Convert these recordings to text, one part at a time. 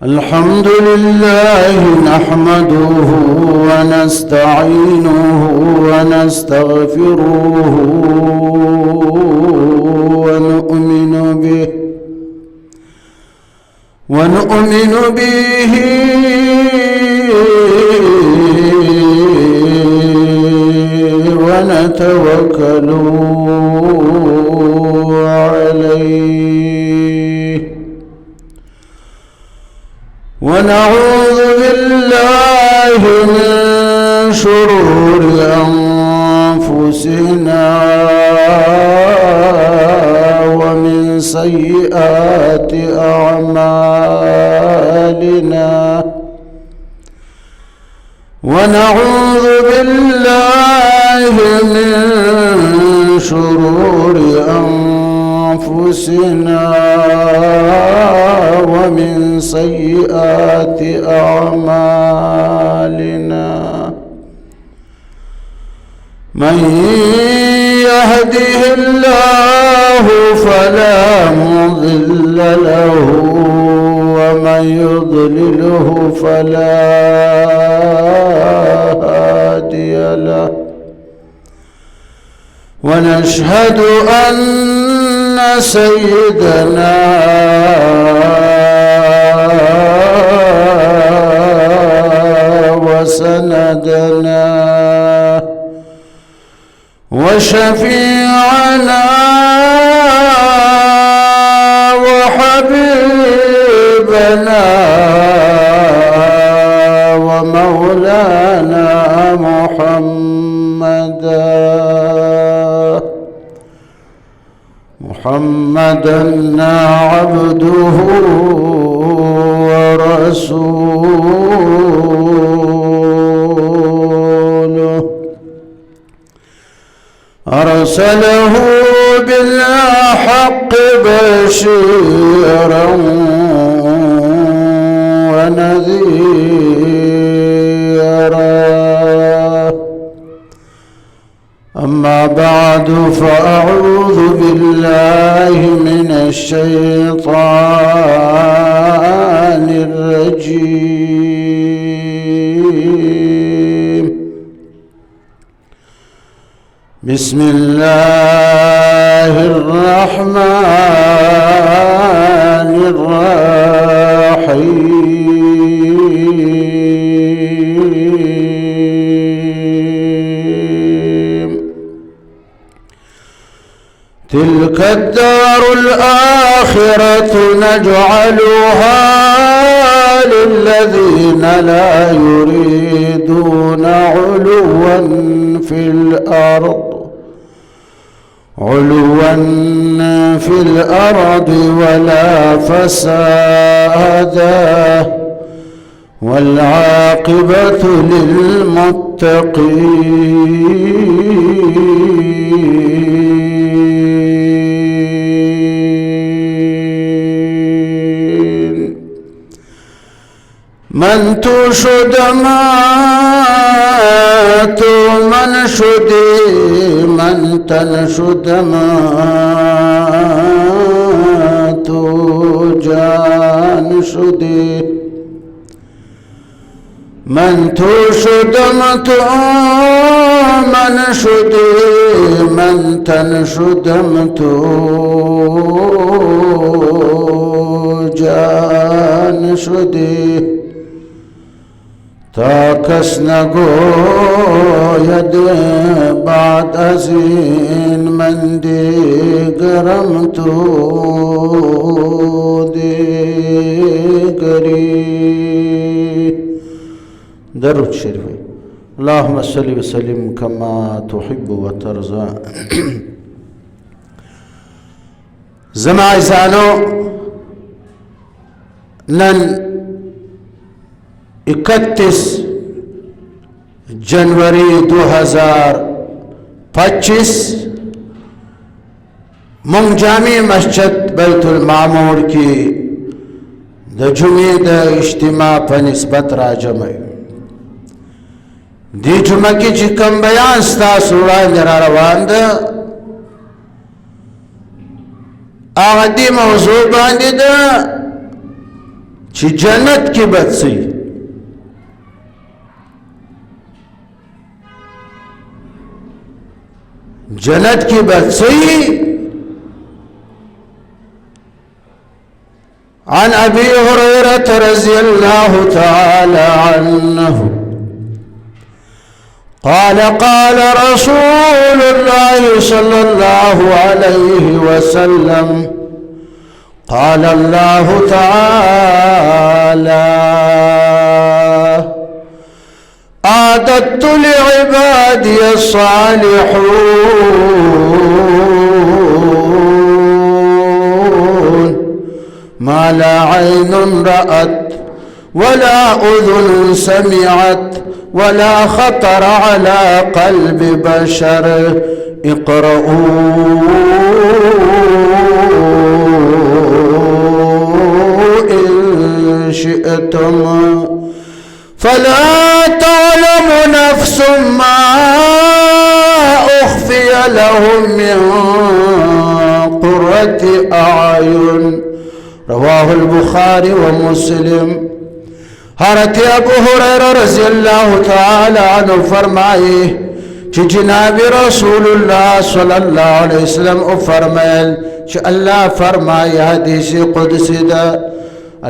الحمد لله نحمده ونستعينه ونستغفره ونؤمن به ونتوكل عليه ونعوذ بالله من شرور أنفسنا ومن سيئات أعمالنا ونعوذ بالله من شرور أنفسنا ومن سيئات أعمالنا من يهده الله فلا مضل له ومن يضلله فلا هادي له ونشهد أن سيدنا وسندنا وشفيعنا وحبيبنا ومولانا محمدا عبده ورسوله أرسله بالحق بشيرا ونذيرا أما بعد فأعوذ بالله من الشيطان الرجيم بسم الله الرحمن الرحيم تلك الدار الآخرة نجعلها للذين لا يريدون علوا في الأرض ولا فسادا والعاقبة للمتقين من تشد مات من شدي من تنشد مات جان شدي من تشد مات من شدي من تنشد مات جان شدي تاكس نگو يد بعد ازين من دیگرم تو دیگری درود شریف اللهم صل وسلم كما تحب وترضى زمايزانو نن 31 जनवरी 2025 मुंग जामी मस्जिद बैतुल मामूर की द जुमे द इज्तिमा पर निस्बत राजम दी जुमा की चिकम बयान स्तासु वरांदे रवान द आगदी मौजू बांदे द چې جنت کې بچي جنت کی بچی عن ابي هريره رضي الله تعالى عنه قال قال رسول الله صلى الله عليه وسلم قال الله تعالى أعددت لعبادي الصالحون ما لا عين رأت ولا أذن سمعت ولا خطر على قلب بشر اقرؤوا إن شئتم فلا تعلم نفس ما أخفي لهم من قرة أعين رواه البخاري ومسلم حضرت ابو هريرہ رضی اللہ تعالی عنہ فرمائے کہ جناب رسول اللہ صلی اللہ علیہ وسلم فرمائے کہ اللہ فرمائے حدیث قدسی دا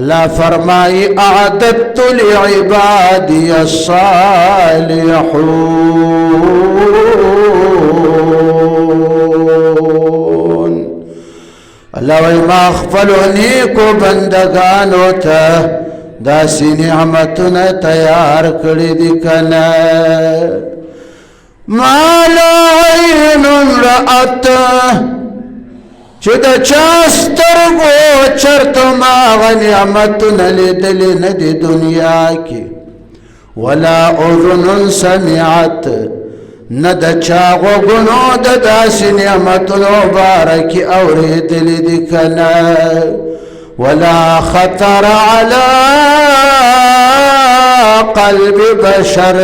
اللہ فرمائے اعددت لعبادی الصالحون اللہ وما اخفلونی کو بندگانو تا داسی نعمتنا تیار کری دی کنا ما لا عین رأت چه دا چاسترگو چرت ماغ نعمتنا لیدلی ندی دنیا کی ولا اذن سمعت ند چاغو گنو دا داسی نعمتنا بارکی اوریدلی دی کنا ولا خطر على قلب بشر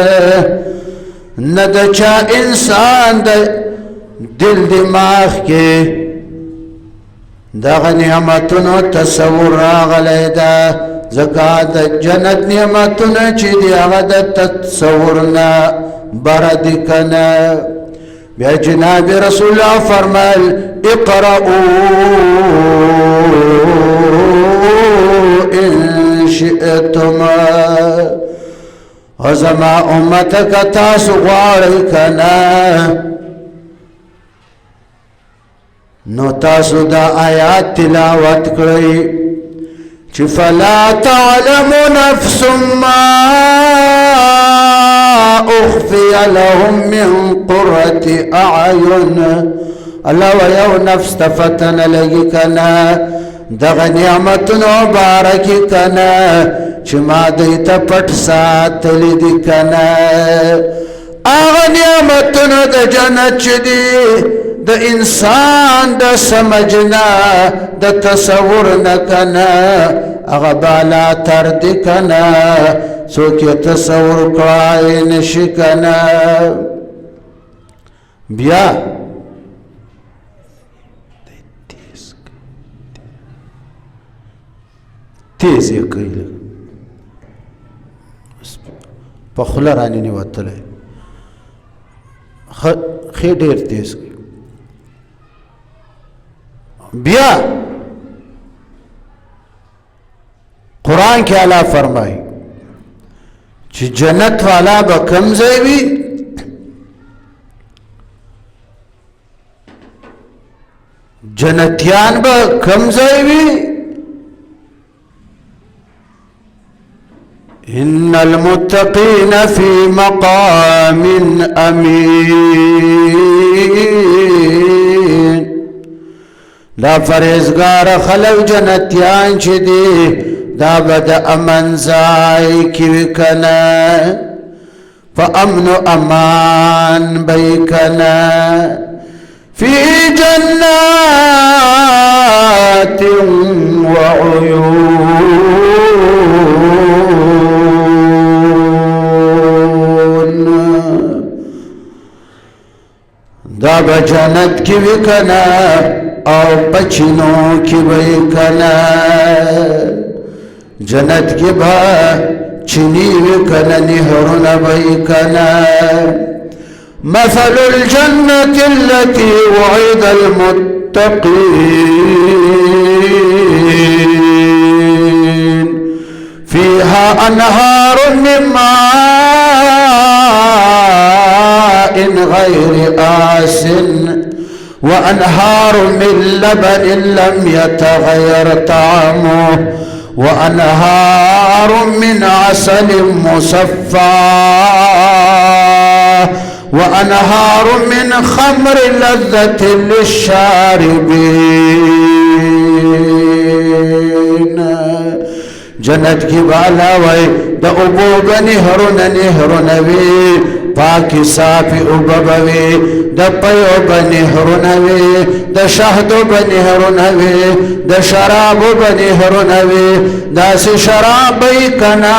ندچا انسان دل دماغ کے دغ نعمتنو تصور راغلی دا زکاة جنت نعمتنو چی دی اغد تصورنا بردی کنا بیا جناب رسول اللہ فرمال اقرؤوا ان شئتم وزما امتک تاسو غواړی کنا نو تاسو دا آیات تلاوت کړئ چې فلا تعلم نفس ما اخفي لهم من قرة اعين الله ويو نفس تفتن لگی کنا دغ نعمتنو بارکی کنا چه ما دیتا پت ساتلی دی کنا آغا نعمتنو دا جنت چه دی دا انسان دا سمجنا دا تصور نکنا آغا بالا تر دی کنا سوکی تصور کرائی نشی کنا بیا تیز یې کوي په خوله رانې نوتلی ښې ډېر تیز کوي بیا قرآن کې الله فرمایي چې جنت والا به کوم ځای وي جنتیان به کوم ځای وي إن المتقين في مقام أمين لا فرزگار خلق جنتیان چه دی دا بد امن زائی کی کنا فامن امان بی کنا فی جنات وعیون دا بجنت کی وکنا او بچنو کی وکنا جنت کی با چنی وکن نهرون بیکن مثل الجنة التي وعد المتقين فيها أنهار من ماء غير آسن وأنهار من لبن لم يتغير طعمه وأنهار من عسل مصفى وأنهار من خمر لذة للشاربين جنت کی بالا وی دا ابو بنهرن نهرن وی پاکی صافی اببوی دا پیو بنهرن وی دا شهدو بنهرن وی دا شرابو بنهرن وی دا سی شرابی کنا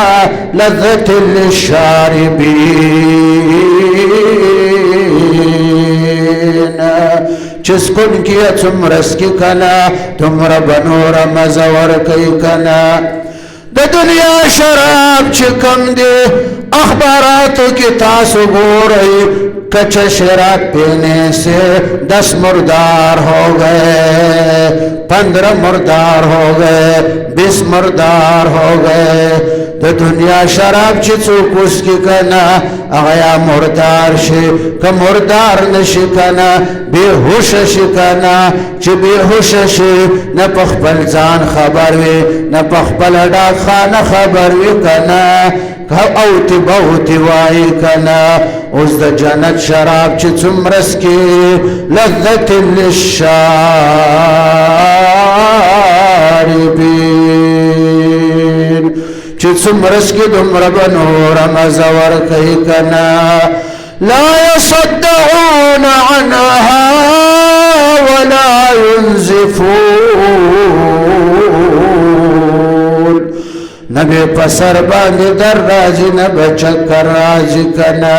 لذت للشاربین چسکن کیا تمرس کی کنا تمر بنور مزور کی کنا دا دنیا شراب چکم دے اخباراتوں کی تاسو گورئی کچھ شراب پینے سے 10 مردار ہو گئے 15 مردار ہو گئے 20 مردار ہو گئے دا دنیا شراب چی چوکوس کی کنا اغیا مردار شی که مردار نشی کنا بے ہوش شی کنا چی بے ہوش شی نا پخپل زان خبر وی نا پخپل ڈاک خان خبر وی کنا اوتی بوتی وائی کنا اس دا جنت شراب چی چمرس کی لذت للشاربین چی چمرس کی دمر بنور مزور کئی کنا لا يصدعون عنها ولا ينزفون نبی پسر باندی در رازی نبی چکر رازی کنا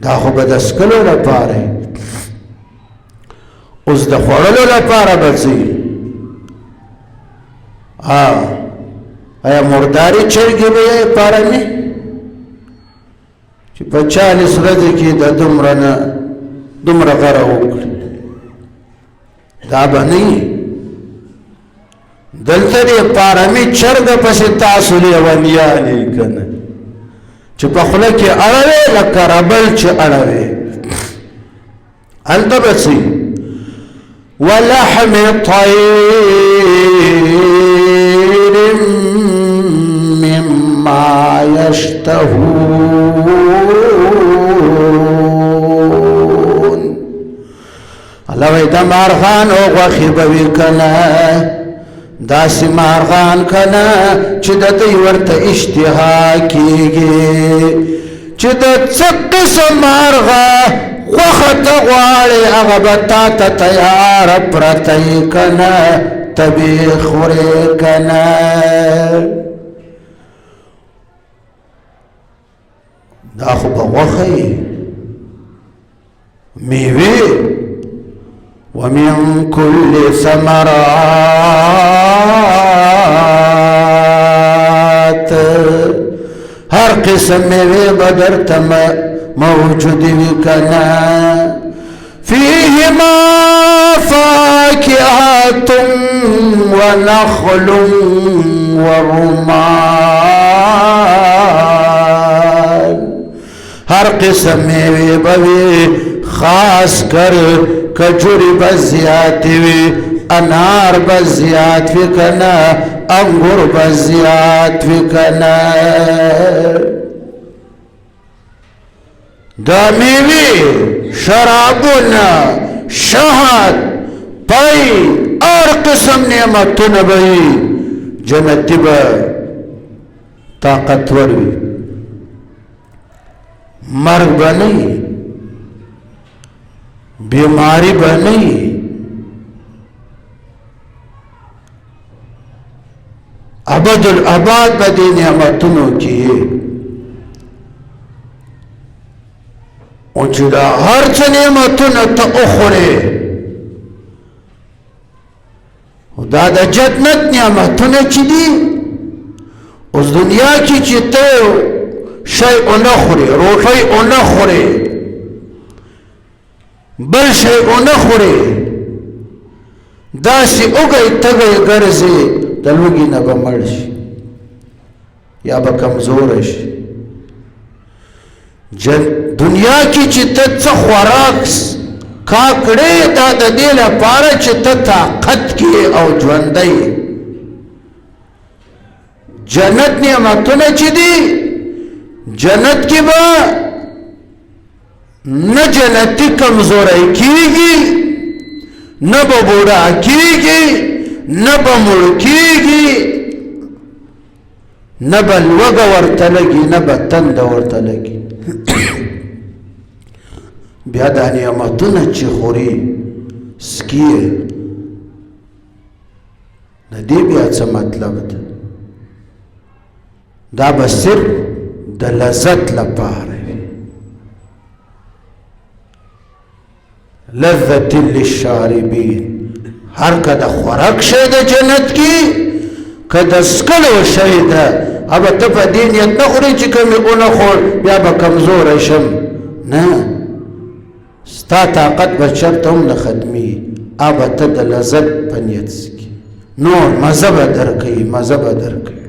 دا خوب دسکلو لپاره اس دا خوڑلو لپاره بزی آیا مرداری چرگی بی پارنی چی 40 رضی کی دا دمر غره اکلی دا با نئی دلتا دی پارمی چرگ پس تاسولی ونیانی کنه چی پخلکی اڑوی لکربل چی اڑوی التا بسی ولحم طیر مما یشتهون اللہ ویدہ مارخان او غوخی بوی کنه داسی مارغان کنا چی دا دیورت اشتها کیگی چی دا چقس مارغا وخط غواری اغبتا تا تیار پرتی کنا تبی خوری کنا دا خوب وخی میوی ومن كل ثمرات ہر قسم میں بدر تم موجود وکنا فيهما فاكهة ونخل ورمان ہر قسم میں بوی خاص کر کجوری بزیات وی انار بزیات وی کنا انگور بزیات وی کنا دا میوی شرابونا شہد پائی اور قسم نعمتون بھئی جنتی با طاقتور وی مرگ با نہیں بیماری با نہیں ابد الاباد با دی نعمتونو کیے اونچی دا ہر چا نعمتونو تا اخورے دا د جنت نعمتونه چې دي اوس دنیا کې چې ته شی ونه خورې روټۍ ونه خورې بل شی ونه خورې داسې اوږی تږی ګرځې د لوږې نه به مړ شي یا به کمزوره شي دنیا کې چې ته څه خوراک کاکړې دا د دې لپاره چې ته طاقت کې او ژوندی جنت نعمتونه چې دي جنت کې به نه جنتي کمزوری کېږي نه به بوډا کېږي نه به مړ کېږي نه به لوږه ورته لګي نه به تنده ورته لګي بیا دا نعمتونه چې خوري سکي د دې بیا څه مطلب ده دا به صرف د لذت لپاره لذت للشاربین هر که د خوراک شی د جنت کې که د څکلو شی ده ابه ته په دې نیت نه خورې چې کوم یې ونه خور بیا به کمزوری شم نه ستا طاقت به چرته هم نه ختمي ابه ته د لذت په نیت کې نور مزه به درکوي مزه به درکوي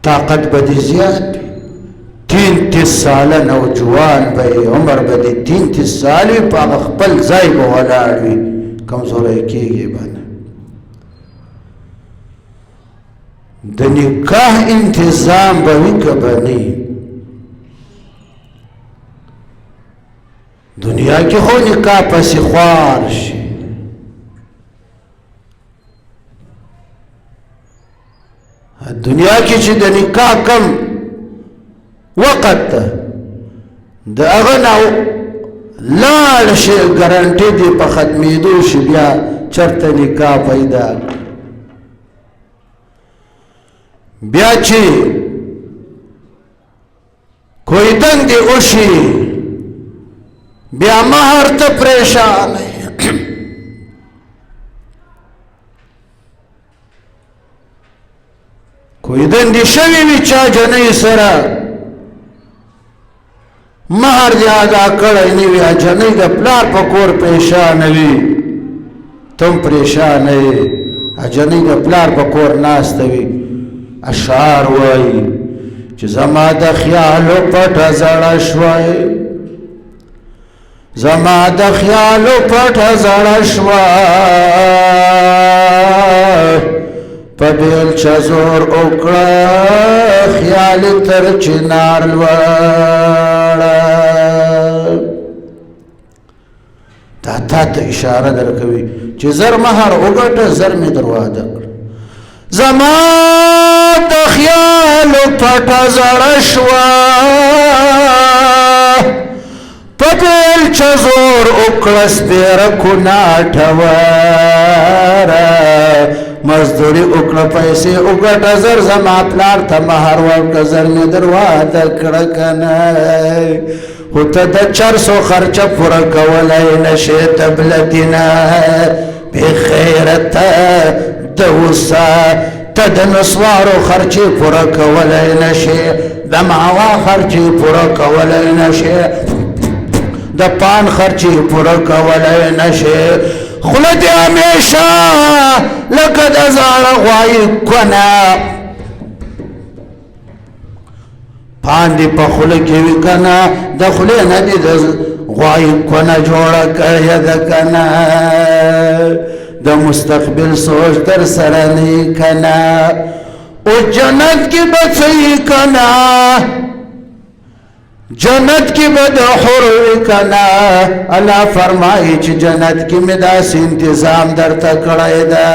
طاقت به دې زیات 33 ساله نوجوان به عمر به دې 33 سال په هغه خپل ځای به ولاړ وي کمزوری کېږي به نه د نکاح انتظام به وي که به نه دنیا کې خو نکاح پسې خوار شي دنیا کې چې د نکاح کم وقت ده د هغه نه لاړ شي ګارانټي دی په ختمېدو شي بیا چرته نکاح پیدا بیا چې کوئی دندې وشي بیا مهر ته پریشان کوئی دندې شوي وي چا جنۍ سره مهر دې ادا کړی نه وي جنۍ د پلار په کور پریشانه وي تم پریشانه یې جنۍ د پلار په کور ناسته وي اشعار وایي چې زما د خیالو پټه زړه شوی زما د خیالو پټه زړه شوه په بیلچه زور وکړه خیال تر چنار لوړه دا تا ته اشاره درکوي چې زر مهر وګټه زر مې در واده کړه زما د خیالو پټه زړه شوه په بیلچه زور وکړه سپېره کوناټه وره مزدوری وکړه پیسې وګټه زر زما پلار ته مهر ورکړه زر مې در واده کړه که نه خو ته د چرسو خرچه پوره کولی نشې تبلتینه بخیرته د اوسه ته د نسوارو خرچې پوره کولی نشې د ماوا خرچې پوره کولی نشې د پان خرچې پوره کولی نشې خوله دې همیشه لکه د زاړه غوایي کونه پان دې په خوله کې وي که نه د خولې نه دې د غوایي کونه جوړه کړې ده که نه د مستقبل سوچ در سره نه که نه او جنت کې به څه یې که نه جنت کی بد حروی کنا اللہ فرمائی چی جنت کی مداس انتظام در تکڑائی دا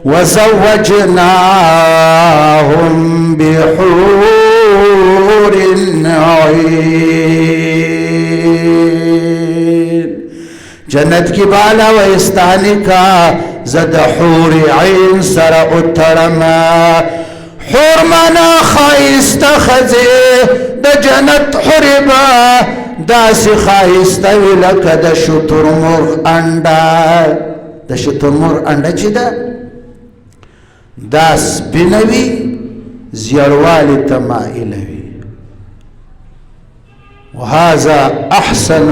وزوجناهم بحور عین جنت کی بالا و استانی کا زد حور عین سر اترما حور منا خائست خزی د جنت حربا داسې ښایسته وي لکه د شترمرغ انډه. د شترمرغ انډه چې ده دا سپینه وي زیړوالي ته مایله وي. وهذا احسن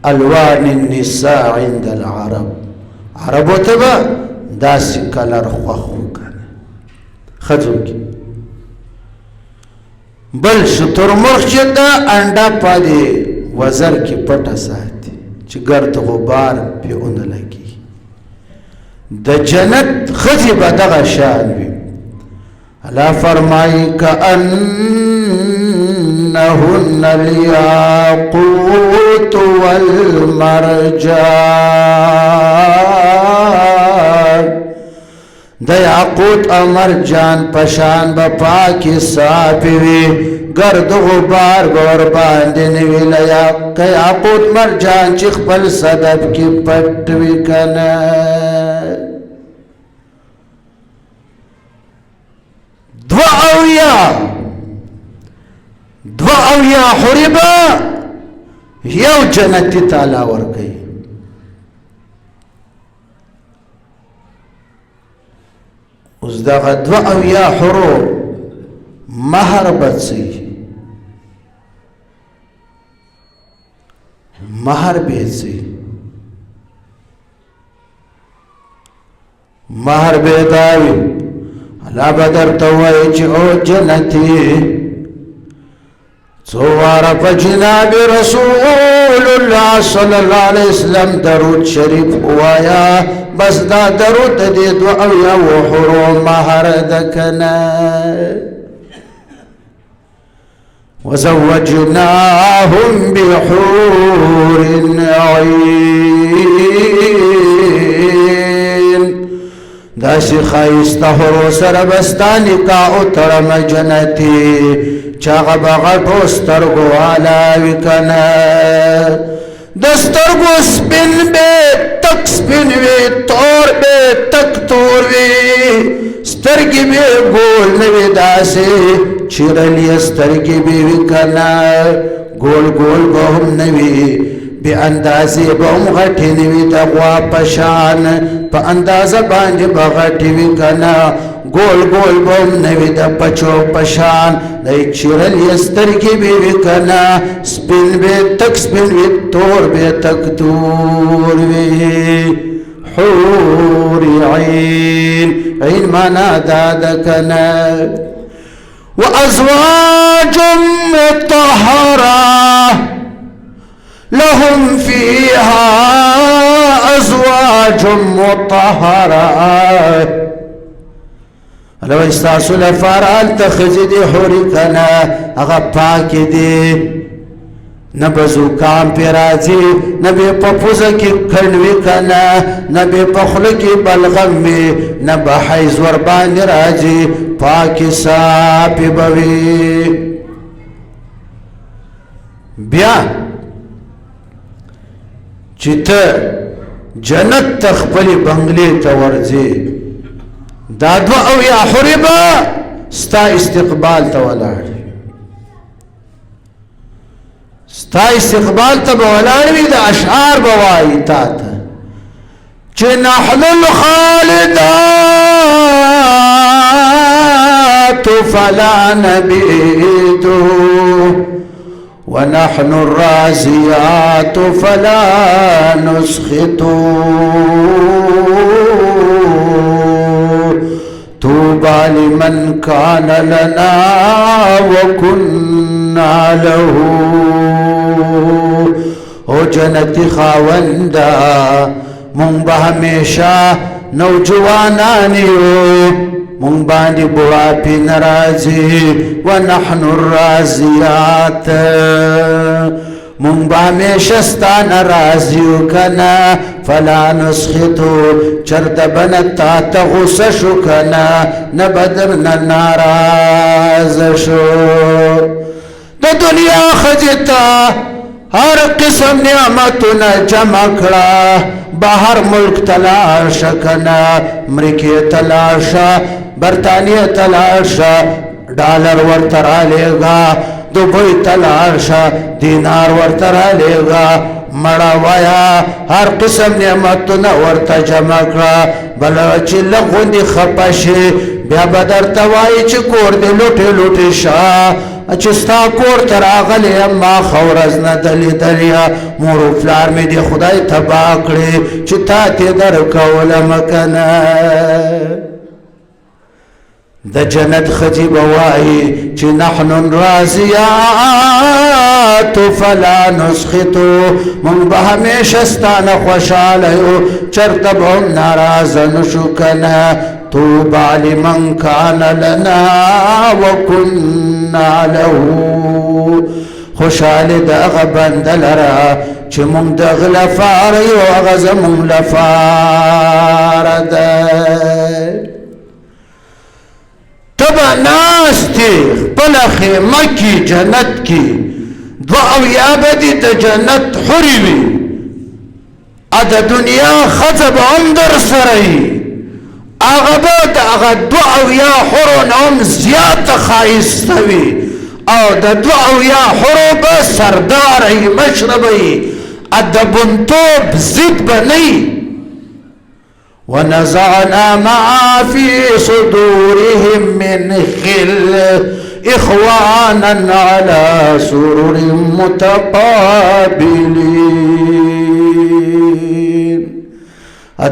الوان النساء عند العرب. عربو ته به داسې کلر خوښ وکنه ښځو کې. بل شترمرغ چې دا انډه په دې وزر کې پټه ساتي چې ګرد غبار پې ونه لګي. د جنت ښځې به دغه شان وي. الله فرمایي كأنهن الياقوت والمرجان. د یاقوت او مرجان پشان به پاکې صافې وي ګرد غبار به ورباندې نه وي. که یاقوت مرجان چې خپل صدف کې پټ وي که نه. دوه اویا حورې به یو جنتي ته الله ورکوي. اوس دغه دوه اویا حورو مهر به څه وي؟ مهر به یې څه وي؟ مهر به یې دا وي الله به درته ووایي چې او جنتي څو واره په جناب رسول الله صلی الله علیه وسلم درود شریف ووایه بس دا درود د دې دوه اویاو حورو مهر ده که نه. وزوجناهم بحور عین. داسې ښایسته حورو سره به ستا نکاح وتړمه جنتي چې هغه به غټو سترګو والا وي که نه. د سترګو سپین به تک سپین وي تور به تک تور وي سترګې به ګول نه وي داسې چیرلې سترګې به وي که نه. ګول ګول به هم نه وي بې اندازې به هم غټې نه وي د غوا په شان په اندازه باندې به غټې وي که نه. ګول ګول به هم نه وي د بچو په شان د چیرلې سترګې به وي که نه. سپین به تک سپین وي تور به تک تور وي. حور عین. عین معنا دا ده که نه. وأزواج مطهرة لهم فيها أزواج مطهرة. لو استاسو لپاره هلته ښځې دي حورې که نه هغه پاکې دي نه به زکام پې راځي نه به په پوزه کې کڼ وي که نه نه به په خوله کې بلغم وي نه به حیض ورباندې راځي پاکې صافې به وي. بیا چې ته جنت ته خپلې بنګلې ته ورځې دا دوه اویا حورې به ستا استقبال ته ولاړ وي. ستا استقبال ته به ولاړ وي د اشعار به وایي تا ته چې نحن الخالدات فلا نبيد ونحن الرازيات فلا نسخط. طوبى لمن كان لنا وكنا له. او جنتی خاوندا مونږ به همیشه نوجوانان یو مونږ باندې بوډاپې نه راځي. ونحن الرازیات مونږ به همیشه ستا نه راضي یو که نه. فلا نسخطو چرته به نه تا ته غوسه شو که نه نه به درنه ناراضه شو. د دنیا ښځې ته هر قسم نعمتونه جمع کړه. بهر ملک ته لاړ شه که نه امریکې ته لاړ شه برطانیې ته لاړ شه ډالر ورته رالیږه دوبۍ ته لاړ شه دینار ورته رالیږه مړه وایه هر قسم نعمتونه ورته جمع کړه بله چې لږ غوندې خفه شي بیا به درته وایي چې کور دې لوټې لوټې شه چې ستا کور ته راغلی یم ما ښه ورځ نه ده لیدلې مور و پلار مې دې خدای تباه کړې چې تا تې درکولمه که نه د جنت ښځې به وایي چې نحن الراضیات فلا نسخطو موږ به همیشه ستانه خوشحاله یو چېرته به هم ناراضه نشو که نه طوبى لمن كان لنا وكنا له خوشحال د هغه بنده لره چې موږ د هغه لپاره یو هغه زموږ لپاره ده ته به ناستې خپله خیمه کې جنت کې دوه اویا به دې د جنت حورې وي د دنیا ښځه به هم در سره وي هغه به د هغه دوه اویا حورو نه هم زیاته ښایسته وي او د دوه اویا حورو به سرداره وي مشره به وي د بنتوب ضد به نه وي ونزعنا ما في صدورهم من غل إخوانا على سرر متقابلين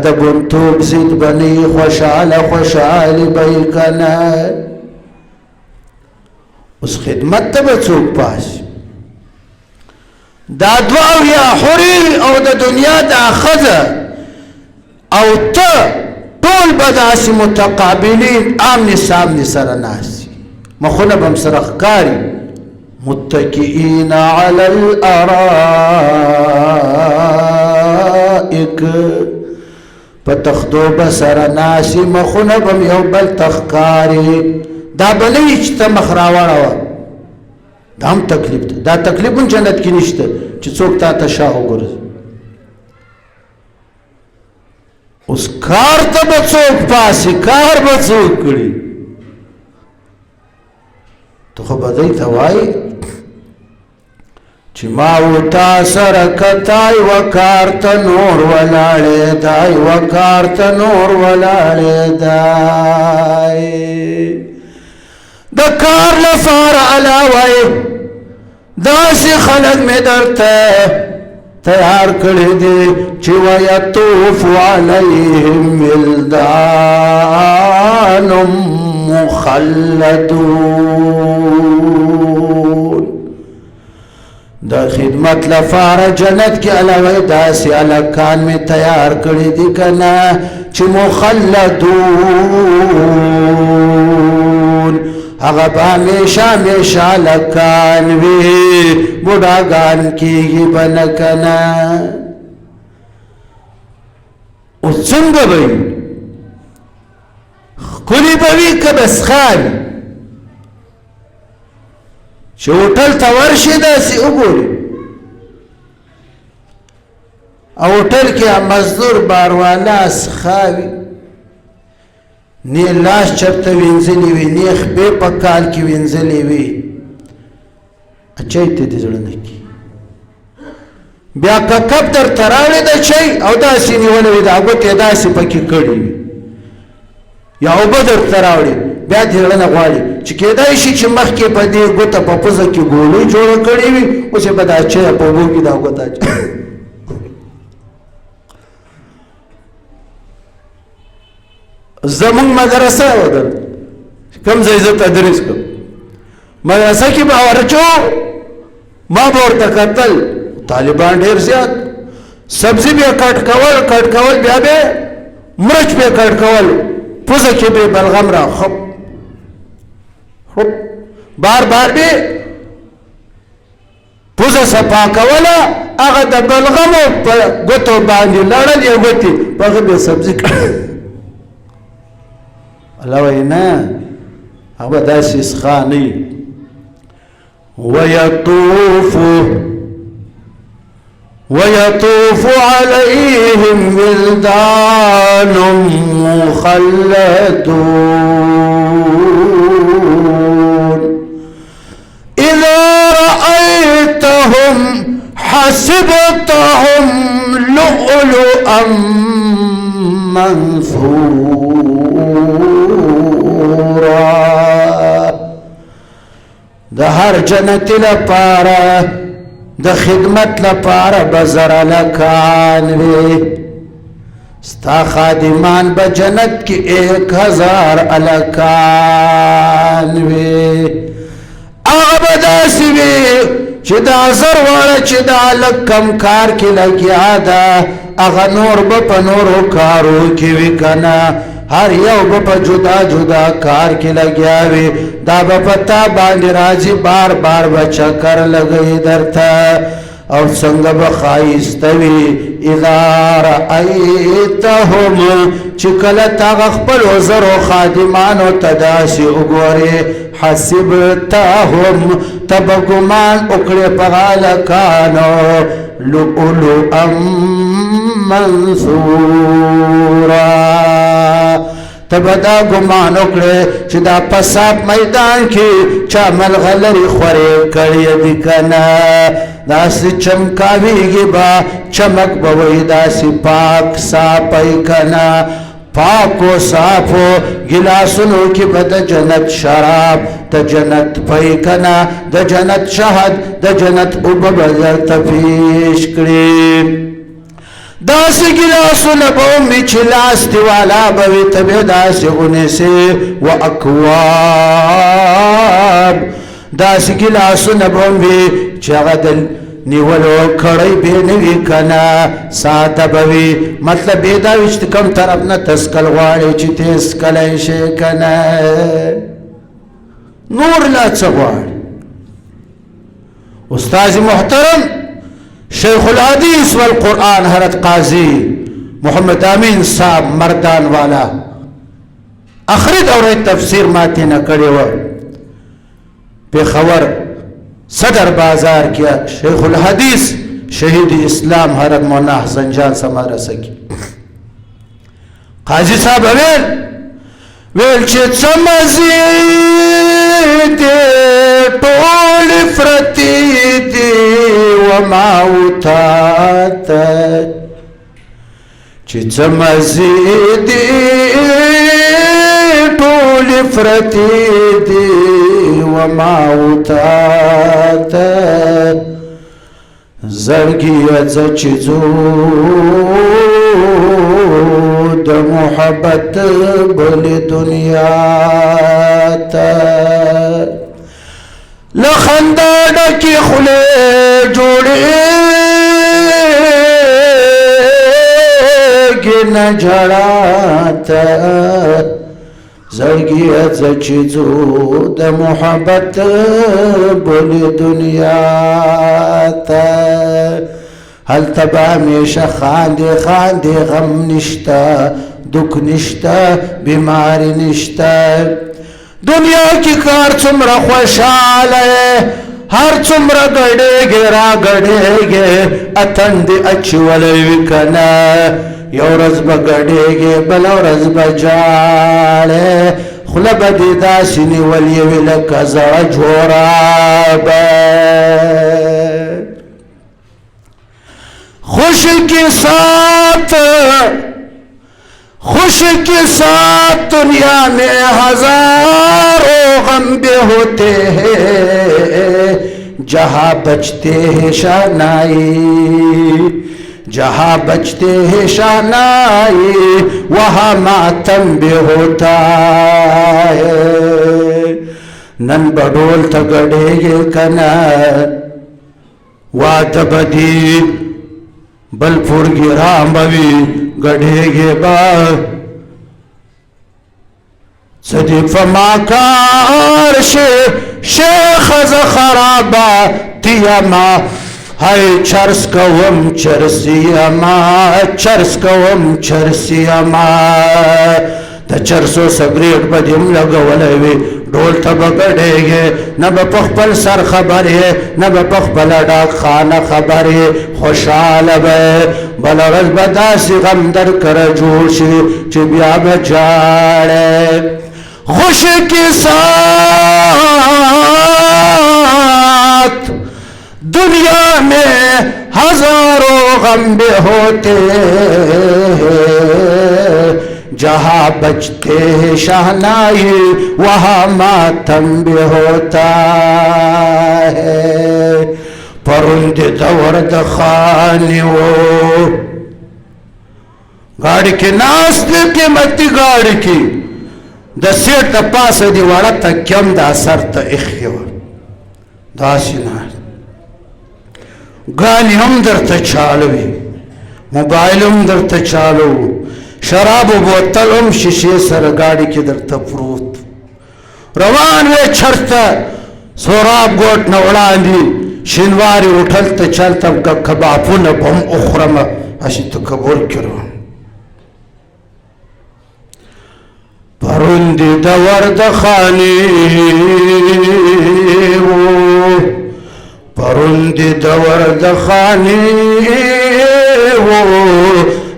د بنتوب ضد بنی خوشحاله خوشحالي به یې که نه اوس خدمت ته به څوک پاسي دا دوه اویا حورې او د دنیا دا ښځه او ته ټول به داسې متقابلین آمنې سامنې سره ناستي مخونه به هم سره ښکاري متکئین علی الارائک په تختو به سره ناستي مخونه به هم یو بل ته ښکاري دا به نه وي چې ته مخ راواړوه دا هم تکلیف ده دا تکلیف هم جنت کې نشته چې څوک تا ته شا وګرځي اوس کار ته به څوک پاسي کار به څوک کړي ته خو به دی ته وایي چې ما و تا سره کته یوه کار ته نور ولاړې ده یوه کار ته نور ولاړې ده د کار لپاره علاوه داسې خلک مې درته تیار کړی دی چې ویطوف علیهم ولدان مخلدون د خدمت لپاره جنت کې علاوه داسې هلکان مې تیار کړي دي که نه چې مخلدون هغه به همیشه همیشه هلکان وي بوډاګان کېږي به نه که نه اوس څنګه به وي ښکلي به وي که به سخا وي چې هوټل ته ورشي داسې وګوري او هوټل کې مزدور باروالا سخا وي نه لاس چرته وینځلې وي نه خپې په کال کې وینځلې وي اچای ته دې زړه نه کي بیا که کپ درته راوړې د چای او داسې نیولې وي دا ګوتې داسې پکې کړي وي یا اوبه درته راوړي بیا دې زړه نه غواړي چې کېدای شي چې مخکې په دې ګوته په پوزه کې ګولۍ جوړه کړې وي اوس یې به دا چای په اوبو کې دا ګوته زمون مدرسه ودل کم ځای زه تدریس کوم مدرسه کې به ورچو ما به ورته کتل طالبان ډېر زیات سبزي به کټ کول بیا به مرچ به کټ کول پوزه کې به بلغم را خب بار به پوزه صفا کوله هغه د بلغمو په ګوتو باندې لړل یې ګوتې په هغه به سبزي الله وایي نه هغه به داسې سخا نه وي ويطوف عليهم ولدان مخلدون إذا حسبتهم لؤلؤا منثورا د هر جنت لپاره د خدمت لپاره بزر لکان وی ستا خادمان به جنت کی 1000 الکان وی آغا بداسی وی چه دا زر والا چه دا لگ کم کار کی لگیا دا اغا نور با پا نورو کارو کی وی کنا هر یو با پا جدا جدا کار کی لگیا وی دا با پتا باندی رازی بار بار بچا کر لگئی درتا او څنګه بخایستوي اذا رأيتهم چې کله تا خپل وزرو خادمانو تداسي وګوري حسبتهم تبګمان وکړي په غالکانو لؤلؤا منثورا تبدا ګمان وکړي چې دا پساب میدان کې چا ملغلري خوري کړی دي کنه داسی چمکاویگی با چمک بوئی داسی پاک صافی کنا پاکو صافو گلاسنو کی بد جنت شراب د جنت پی کنا د جنت شهد د جنت اوببزر تفیش کری داسی گلاسو نبومی چلاستی والا بوی تبی داسی انیسی و اکواب داسی گلاسو نبومی چغدل نیولو کڑی بینوی کنا ساتا بوی مطلب بیداوی چی کم طرف نا تسکل غواری چی تسکلی شی کنا نور لا چغواری استاذ محترم شیخ الحدیث والقرآن حضرت قاضی محمد امین صاحب مردان والا آخری دور تفسیر ماتی نکڑی و پیخور صدر بازار کیا شیخ الحدیث شہید اسلام حضرت مولانا حسن جان سمارا سکی قاضی صاحب ویل چه مزید طول فرتی دی وما اوتات چه مزید طول فرتی دی وما اوتات زرگیت چیزو د محبت بل دنیا تا لخندا ڈکی خلے جوڑے گن جڑاتا زرگیت چیزو د محبت بل دنیا تا حل تبا ہمیشہ خاندے خاندے غم نشتا دکھ نشتا بیماری نشتا دنیا کی کار چمرا خوشحال ہے ہر چمرا گڑے گے را گڑے گے اتند اچھی ولی کنا یو رز بگڑے گے بلو رز بجالے خلب دیدا سنی ولی ولک زر جوراب خوش کے ساتھ دنیا میں ہزاروں غم بھی ہوتے ہیں جہاں بچتے ہیں شانائی جہاں بچتے ہیں شانائی وہاں ماتم بھی ہوتا ہے نن بڑول تگڑے گے کنا واد بدی بلپور گرام بوی گڑھے گے با صدی فما کار شیخ زخرابا تیما ہائی چرس کوم چرسی اما چرس کوم چرسی اما تا چرسو سگریٹ بدیم لگولوی ڈول تب گڑے گے نب پخپل سر خبر ہے نب پخپل ڈاک خانہ خبر ہے خوشحال بے بلرز بداسی غم در کر جوشی چی بیا بجاڑے خوش کے ساتھ दुनिया में हजारों गम भी होते हैं, जहां बजते हैं शहनाई वहां मातम भी होता है। परुंदे दवर्द खानी वो गाड़ी के नास्ते के मती गाड़ी की द सेट पास दीवाड़ा तक्यम दा सर तख्यो दासिना गानी हम दर चालवी मोबाइल हम दर चालू शराब बोतल हम शीशे सर गाड़ी के दर तफ्रूत रवान वे छरता सोराब गोट नवड़ानी शिनवारी उठल त चल तब कबापू न बम उखरम अशी तो कबूल करो। परुंदी दवर्द खानी वो परुंदी दवर्द खानी वो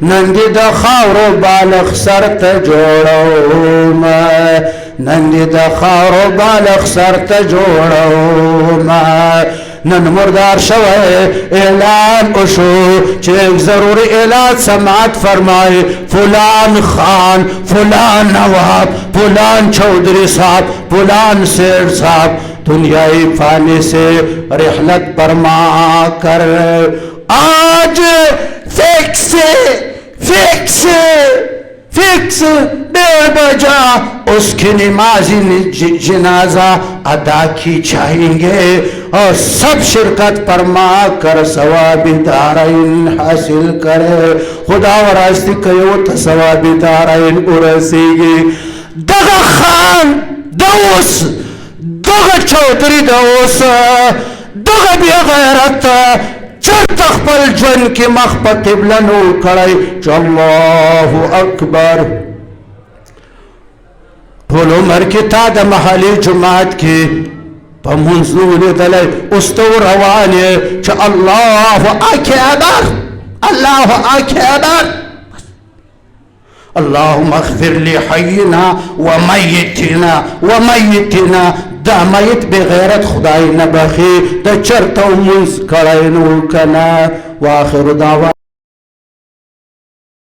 नंदी द खावरो बालक सरत जोड़ो मैं नंदी द खावरो बालक सरत जोड़ो मैं नन मुर्दार शवे ऐलान उशो चेक जरूरी ऐलान समात फरमाए फुलान खान फुलान नवाब फुलान चौधरी साहब फुलान शेर साहब दुनियाई फानी से रिहलत फरमा कर आज फिक्स फिक्स 1:30 बजा उसकी नमाजी जनाजा अदा की जाएंगे और सब शिरकत फरमा कर सवाबी दाराइन हासिल करे। खुदा वरास्ती कयो तो सवाबी दाराइन उरसेगी। दगा खान दौस दगा चौधरी दौस दगा बेगैरत चरत खपल जन के मख पर किबलनो खड़ाई अल्लाहु अकबर। फुल उमर की ताद महली जुमात की पमुंजून दले उस्तो रवाने च अल्लाह अकबर अल्लाह अकबर। अल्लाहुम्मा अग़फिर लि हय्यिना व मय्यितिना दा मय्यित बेगैरत खुदाई न बखी द चरतो मुंज कड़ाई नु कना। व आखिर दावा।